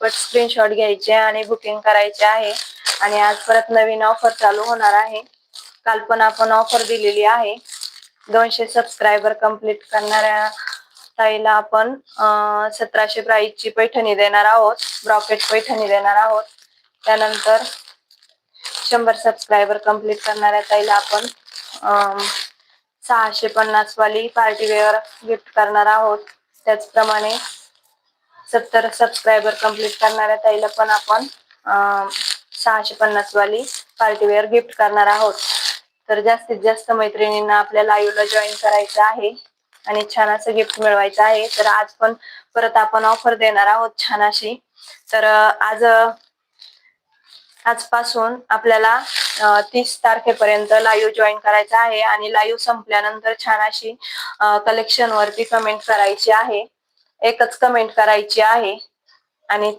पटापट स्क्रीनशॉट घ्यायचे आणि बुकिंग करायचे आहे. आणि आज परत नवीन ऑफर चालू होणार आहे. काल पण आपण ऑफर दिलेली आहे. 200 सबस्क्रायबर कंप्लीट करणाऱ्या ताईला आपण 1700 प्राइसची पैठणी देणार आहोत, ब्रॉकेट पैठणी देणार आहोत. त्यानंतर 100 सबस्क्रायबर कंप्लीट करणाऱ्या ताईला आपण 650 वाली पार्टीवेअर गिफ्ट करणार आहोत. त्याचप्रमाणे 70 सबस्क्रायबर कंप्लीट करणाऱ्या ताईला पण आपण 650 वाली पार्टीवेअर गिफ्ट करणार आहोत. तर जास्तीत जास्त मैत्रिणींना आपल्या लाईव्हला जॉईन करायचं आहे आणि छान असं गिफ्ट मिळवायचं आहे. तर आज पण परत आपण ऑफर देणार आहोत छान अशी. तर आजपासून आपल्याला 30 तारखेपर्यंत लाईव्ह जॉईन करायचं आहे आणि लाईव्ह संपल्यानंतर छान अशी कलेक्शन वरती कमेंट करायची आहे. एकच कमेंट करायची आहे आणि